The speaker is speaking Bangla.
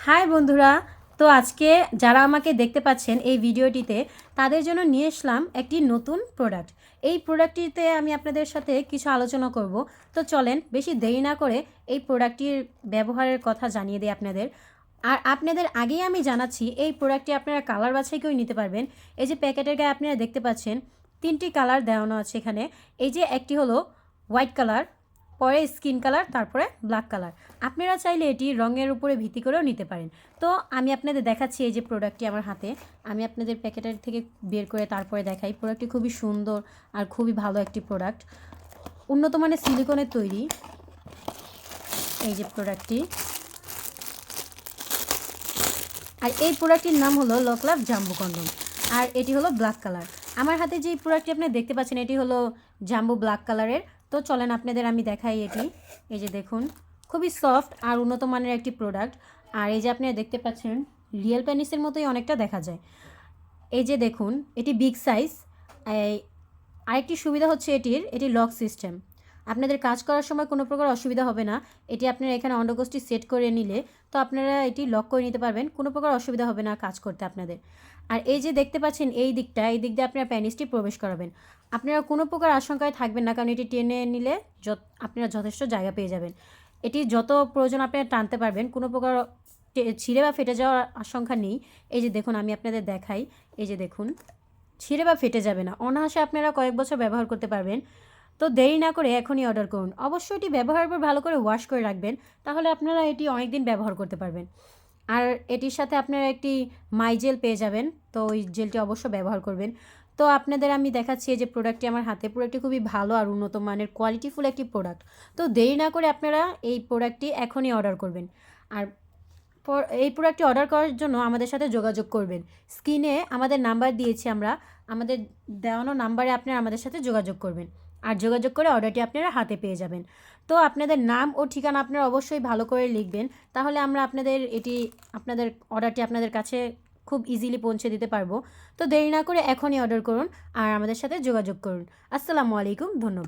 হাই বন্ধুরা, তো আজকে যারা আমাকে দেখতে পাচ্ছেন এই ভিডিওটিতে তাদের জন্য নিয়ে আসলাম একটি নতুন প্রোডাক্ট। এই প্রোডাক্টটিতে আমি আপনাদের সাথে কিছু আলোচনা করব। তো চলেন বেশি দেরি না করে এই প্রোডাক্টটির ব্যবহারের কথা জানিয়ে দিই আপনাদের। আর আপনাদের আগেই আমি জানাচ্ছি এই প্রোডাক্টটি আপনারা কালার বাছাই করে নিতে পারবেন। এই যে প্যাকেটের গায়ে আপনারা দেখতে পাচ্ছেন 3টি কালার দেওয়ানো আছে এখানে। এই যে একটি হলো হোয়াইট কালার, পরে স্কিন কালার, তারপরে ব্ল্যাক কালার। আপনারা চাইলে এটি রঙের উপরে ভিত্তি করেও নিতে পারেন। তো আমি আপনাদের দেখাচ্ছি এই যে প্রোডাক্টটি আমার হাতে। আমি আপনাদের প্যাকেটের থেকে বের করে তারপরে দেখাই। প্রোডাক্টটি খুবই সুন্দর আর খুবই ভালো একটি প্রোডাক্ট, উন্নত মানের সিলিকনের তৈরি। এই যে প্রোডাক্টটি, আর এই প্রোডাক্টটির নাম হলো লকলাভ জাম্বো কন্ডম, আর এটি হলো ব্ল্যাক কালার। আমার হাতে যে প্রোডাক্টটি আপনি দেখতে পাচ্ছেন এটি হলো জাম্বো ব্ল্যাক কালারের। তো চলেন আপনাদের আমি দেখাই এটি। এই যে দেখুন, খুবই সফট আর উন্নত মানের একটি প্রোডাক্ট। আর এই যে আপনারা দেখতে পাচ্ছেন রিয়েল পেনিসের মতোই অনেকটা দেখা যায়। এই যে দেখুন, এটি বিগ সাইজ। আরেকটি সুবিধা হচ্ছে এটি লক সিস্টেম। আপনাদের কাজ করার সময় কোনো প্রকার অসুবিধা হবে না। এটি আপনারা এখানে অন্ডকোষটি সেট করে নিলে তো আপনারা এটি লক করে নিতে পারবেন, কোনো প্রকার অসুবিধা হবে না কাজ করতে আপনাদের। আর এই যে দেখতে পাচ্ছেন এই দিক দিয়ে আপনারা প্যানিসটি প্রবেশ করাবেন। আপনারা কোনো প্রকার আশঙ্কায় থাকবেন না, কারণ এটি টেনে নিলে আপনারা যথেষ্ট জায়গা পেয়ে যাবেন। এটি যত প্রয়োজন আপনারা টানতে পারবেন, কোনো প্রকার ছিঁড়ে বা ফেটে যাওয়ার আশঙ্কা নেই। এই যে দেখুন, আমি আপনাদের দেখাই। এই যে দেখুন, ছিঁড়ে বা ফেটে যাবে না, অনায়াসে আপনারা কয়েক বছর ব্যবহার করতে পারবেন। তো দেরি না করে এখনই অর্ডার করুন। অবশ্যই এটি ব্যবহারের পর ভালো করে ওয়াশ করে রাখবেন, তাহলে আপনারা এটি অনেক দিন ব্যবহার করতে পারবেন। আর এটির সাথে আপনারা একটি মাই জেল পেয়ে যাবেন, তো ওই জেলটি অবশ্য ব্যবহার করবেন। তো আপনাদের আমি দেখাচ্ছি এই যে প্রোডাক্টটি আমার হাতে। প্রোডাক্টটি খুবই ভালো আর উন্নত মানের কোয়ালিটিফুল একটি প্রোডাক্ট। তো দেরি না করে আপনারা এই প্রোডাক্টটি এখনই অর্ডার করবেন। আর এই প্রোডাক্টটি অর্ডার করার জন্য আমাদের সাথে যোগাযোগ করবেন। স্ক্রিনে আমাদের নাম্বার দিয়েছি আমরা, আমাদের দেওয়ানো নাম্বারে আপনারা আমাদের সাথে যোগাযোগ করবেন। আর যোগাযোগ করে অর্ডারটি আপনারা হাতে পেয়ে যাবেন। তো আপনাদের নাম ও ঠিকানা আপনারা অবশ্যই ভালো করে লিখবেন, তাহলে আমরা আপনাদের অর্ডারটি আপনাদের কাছে খুব ইজিলি পৌঁছে দিতে পারবো। তো দেরি না করে এখনই অর্ডার করুন আর আমাদের সাথে যোগাযোগ করুন। আসসালামু আলাইকুম, ধন্যবাদ।